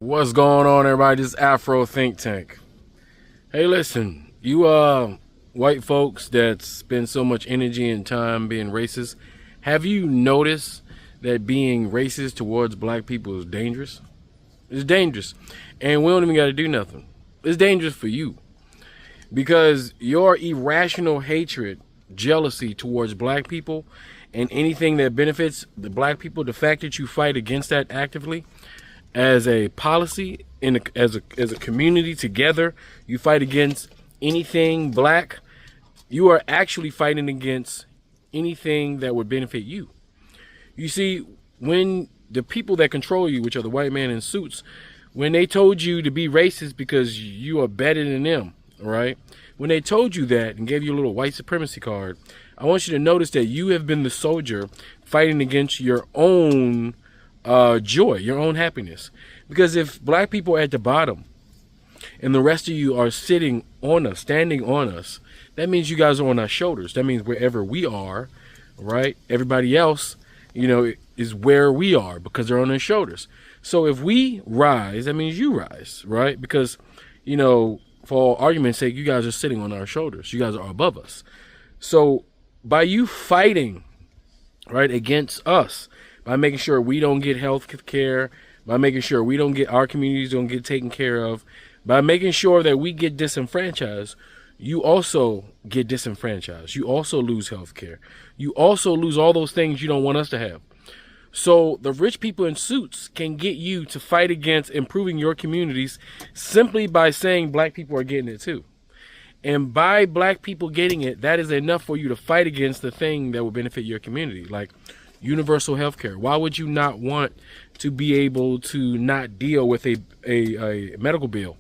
What's going on, everybody? This is Afro Think Tank. Hey, listen, you white folks that spend so much energy and time being racist, have you noticed that being racist towards black people is dangerous? It's dangerous, and we don't even got to do nothing. It's dangerous for you because your irrational hatred, jealousy towards black people, and anything that benefits the black people, the fact that you fight against that actively as a policy, as a community together, you fight against anything black. You are actually fighting against anything that would benefit you. You see, when the people that control you, which are the white men in suits, when they told you to be racist because you are better than them, right? When they told you that and gave you a little white supremacy card, I want you to notice that you have been the soldier fighting against your own joy, your own happiness. Because if black people are at the bottom and the rest of you are sitting on us, standing on us, that means you guys are on our shoulders. That means wherever we are, right, everybody else, is where we are because they're on their shoulders. So if we rise, that means you rise, right? Because, for argument's sake, you guys are sitting on our shoulders. You guys are above us. So by you fighting, right, against us, by making sure we don't get health care, by making sure our communities don't get taken care of, by making sure that we get disenfranchised, you also get disenfranchised. You also lose health care. You also lose all those things you don't want us to have. So the rich people in suits can get you to fight against improving your communities simply by saying black people are getting it too. And by black people getting it, that is enough for you to fight against the thing that will benefit your community, like universal health care. Why would you not want to be able to not deal with a medical bill?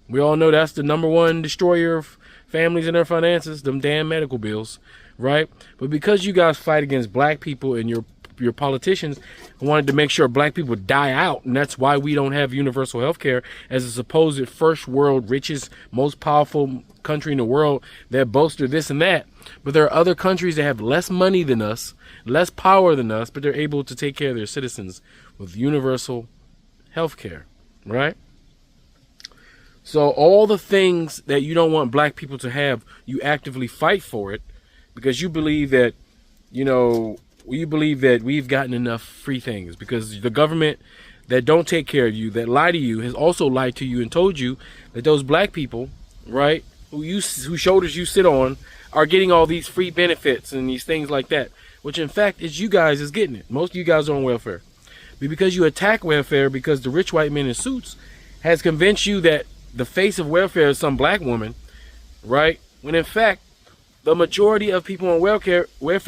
We all know that's the number one destroyer of families and their finances, them damn medical bills, right? But because you guys fight against black people and your politicians wanted to make sure black people die out, and that's why we don't have universal health care as a supposed first world, richest, most powerful country in the world that boasts of this and that. But there are other countries that have less money than us, less power than us, but they're able to take care of their citizens with universal health care, right? So all the things that you don't want black people to have, you actively fight for it because you believe that, we've gotten enough free things, because the government that don't take care of you, that lie to you, has also lied to you and told you that those black people, right, whose shoulders you sit on, are getting all these free benefits and these things like that, which in fact is you guys is getting it. Most of you guys are on welfare. But because you attack welfare, because the rich white men in suits has convinced you that the face of welfare is some black woman, right, when in fact the majority of people on welfare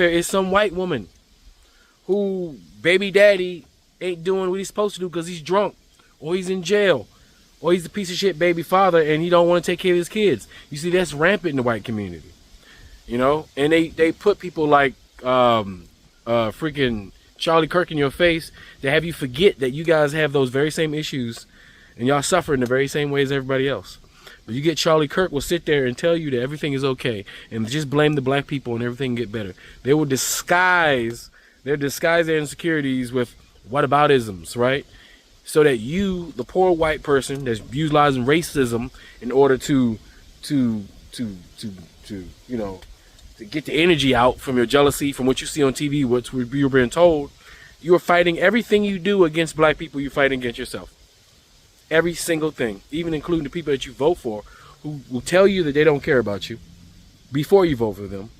is some white woman who baby daddy ain't doing what he's supposed to do because he's drunk, or he's in jail, or he's a piece of shit baby father and he don't want to take care of his kids. You see, that's rampant in the white community, and they put people like freaking Charlie Kirk in your face to have you forget that you guys have those very same issues and y'all suffer in the very same way as everybody else. But you get Charlie Kirk will sit there and tell you that everything is okay and just blame the black people and everything get better. They will disguise their insecurities with whataboutisms, right? So that you, the poor white person that's utilizing racism in order to get the energy out from your jealousy, from what you see on TV, what you're being told, you are fighting everything you do against black people, you're fighting against yourself. Every single thing, even including the people that you vote for, who will tell you that they don't care about you before you vote for them,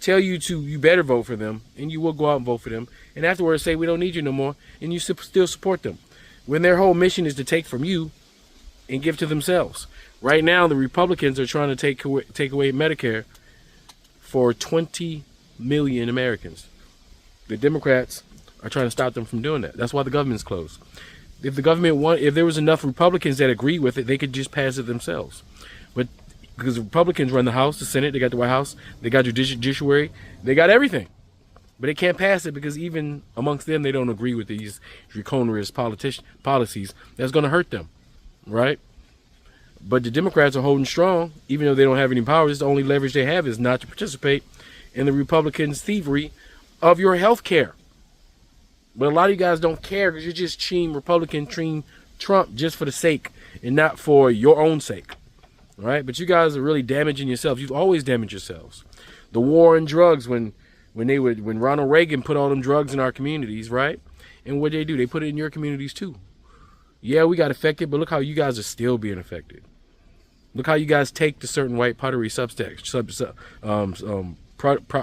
tell you you better vote for them, and you will go out and vote for them, and afterwards say we don't need you no more, and you still support them, when their whole mission is to take from you and give to themselves. Right now, the Republicans are trying to take away Medicare for 20 million Americans. The Democrats are trying to stop them from doing that. That's why the government's closed. If there was enough Republicans that agree with it, they could just pass it themselves. But because the Republicans run the House, the Senate, they got the White House, they got judiciary, they got everything. But they can't pass it because even amongst them, they don't agree with these draconian policies that's going to hurt them, right? But the Democrats are holding strong, even though they don't have any powers. The only leverage they have is not to participate in the Republicans' thievery of your health care. But a lot of you guys don't care because you're just Republican Trump just for the sake and not for your own sake. All right, but you guys are really damaging yourselves. You've always damaged yourselves. The war on drugs, when Ronald Reagan put all them drugs in our communities, right? And what they do, they put it in your communities too. Yeah, we got affected, but look how you guys are still being affected. Look how you guys take the certain white pottery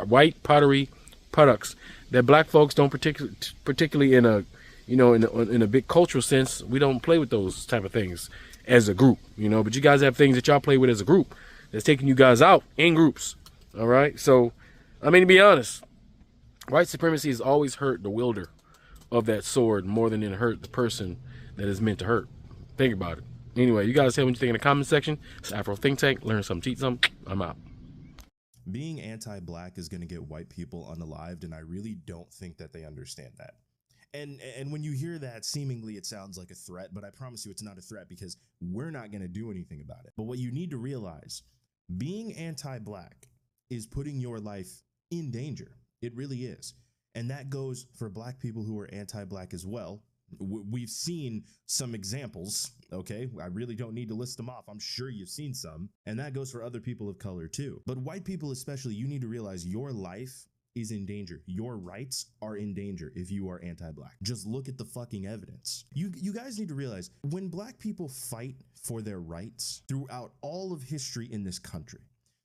white pottery products that black folks don't particularly in a, in a big cultural sense. We don't play with those type of things as a group, but you guys have things that y'all play with as a group that's taking you guys out in groups. All right. So, I mean, to be honest, white supremacy has always hurt the wielder of that sword more than it hurt the person that is meant to hurt. Think about it. Anyway, you guys tell me what you think in the comment section. It's Afro Think Tank. Learn something, teach something. I'm out. Being anti-black is going to get white people unalived, and I really don't think that they understand that. And when you hear that, seemingly it sounds like a threat, but I promise you it's not a threat because we're not going to do anything about it. But what you need to realize, being anti-black is putting your life in danger. It really is. And that goes for black people who are anti-black as well. We've seen some examples, okay? I really don't need to list them off. I'm sure you've seen some. And that goes for other people of color too. But white people especially, you need to realize your life is in danger. Your rights are in danger if you are anti-black. Just look at the fucking evidence. You guys need to realize when black people fight for their rights throughout all of history in this country,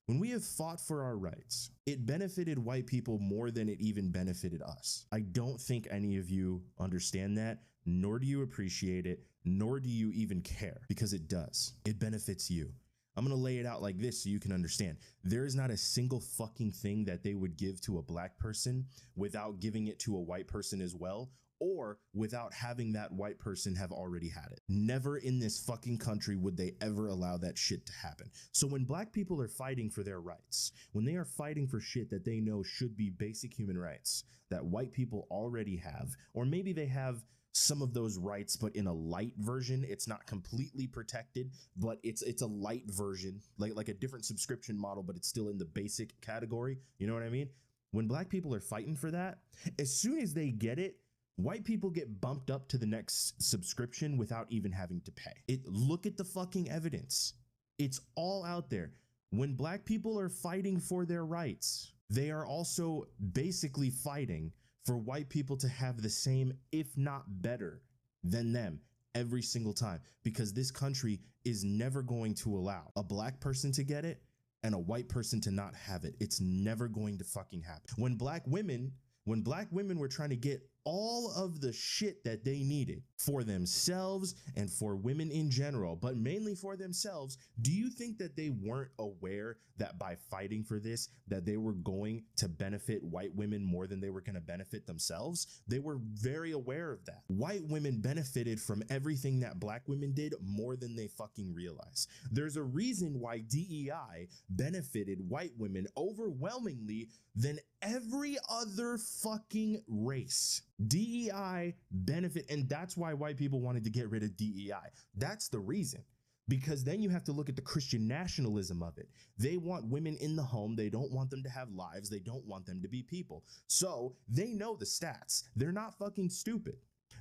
when we have fought for our rights, it benefited white people more than it even benefited us. I don't think any of you understand that, nor do you appreciate it, nor do you even care, because it does. It benefits you. I'm going to lay it out like this so you can understand. There is not a single fucking thing that they would give to a black person without giving it to a white person as well, or without having that white person have already had it. Never in this fucking country would they ever allow that shit to happen. So when black people are fighting for their rights, when they are fighting for shit that they know should be basic human rights that white people already have, or maybe they have some of those rights, but in a light version, it's not completely protected, but it's a light version, like a different subscription model, but it's still in the basic category. You know what I mean? When black people are fighting for that, as soon as they get it, white people get bumped up to the next subscription without even having to pay. Look at the fucking evidence. It's all out there. When black people are fighting for their rights, they are also basically fighting for white people to have the same, if not better, than them every single time, because this country is never going to allow a black person to get it and a white person to not have it. It's never going to fucking happen. When black women were trying to get all of the shit that they needed for themselves and for women in general, but mainly for themselves, do you think that they weren't aware that by fighting for this, that they were going to benefit white women more than they were going to benefit themselves? They were very aware of that. White women benefited from everything that black women did more than they fucking realize. There's a reason why DEI benefited white women overwhelmingly than every other fucking race. DEI benefit, and that's why white people wanted to get rid of DEI. That's the reason. Because then you have to look at the Christian nationalism of it. They want women in the home. They don't want them to have lives. They don't want them to be people. So they know the stats. They're not fucking stupid.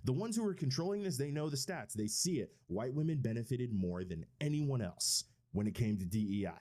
The ones who are controlling this, they know the stats. They see it. White women benefited more than anyone else when it came to DEI.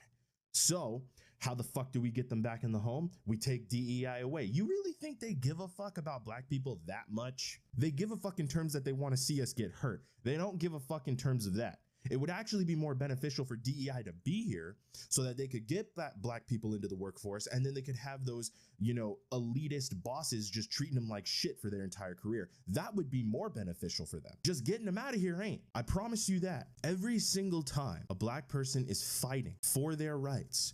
So how the fuck do we get them back in the home? We take DEI away. You really think they give a fuck about black people that much? They give a fuck in terms that they want to see us get hurt. They don't give a fuck in terms of that. It would actually be more beneficial for DEI to be here so that they could get black people into the workforce, and then they could have those, elitist bosses just treating them like shit for their entire career. That would be more beneficial for them. Just getting them out of here ain't. I promise you that. Every single time a black person is fighting for their rights,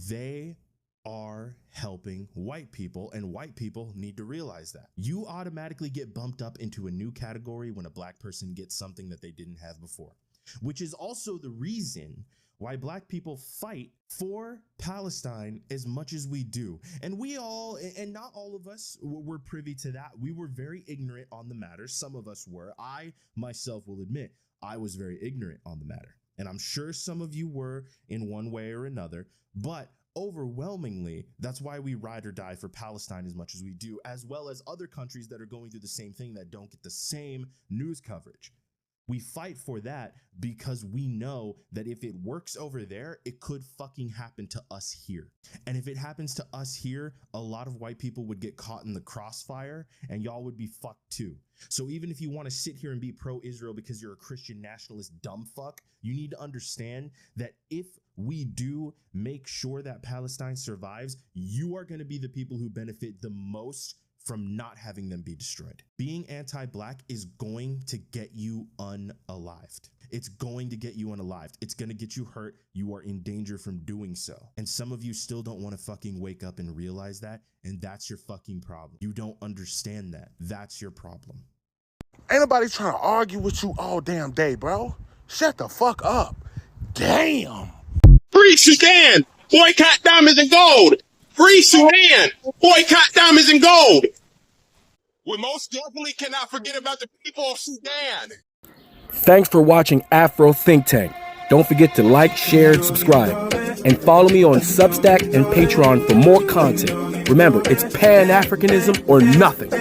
they are helping white people, and white people need to realize that. You automatically get bumped up into a new category when a black person gets something that they didn't have before, which is also the reason why black people fight for Palestine as much as we do. And we all, and not all of us were privy to that. We were very ignorant on the matter. Some of us were. I myself will admit I was very ignorant on the matter. And I'm sure some of you were in one way or another, but overwhelmingly, that's why we ride or die for Palestine as much as we do, as well as other countries that are going through the same thing that don't get the same news coverage. We fight for that because we know that if it works over there, it could fucking happen to us here. And if it happens to us here, a lot of white people would get caught in the crossfire and y'all would be fucked too. So even if you want to sit here and be pro-Israel because you're a Christian nationalist dumb fuck, you need to understand that if we do make sure that Palestine survives, you are going to be the people who benefit the most from not having them be destroyed. Being anti-black is going to get you unalived. It's going to get you unalived. It's going to get you hurt. You are in danger from doing so. And some of you still don't want to fucking wake up and realize that. And that's your fucking problem. You don't understand that. That's your problem. Ain't nobody trying to argue with you all damn day, bro. Shut the fuck up. Damn. Free Sudan! Boycott diamonds and gold! Free Sudan! Boycott diamonds and gold! We most definitely cannot forget about the people of Sudan! Thanks for watching Afro Think Tank. Don't forget to like, share, and subscribe. And follow me on Substack and Patreon for more content. Remember, it's Pan-Africanism or nothing.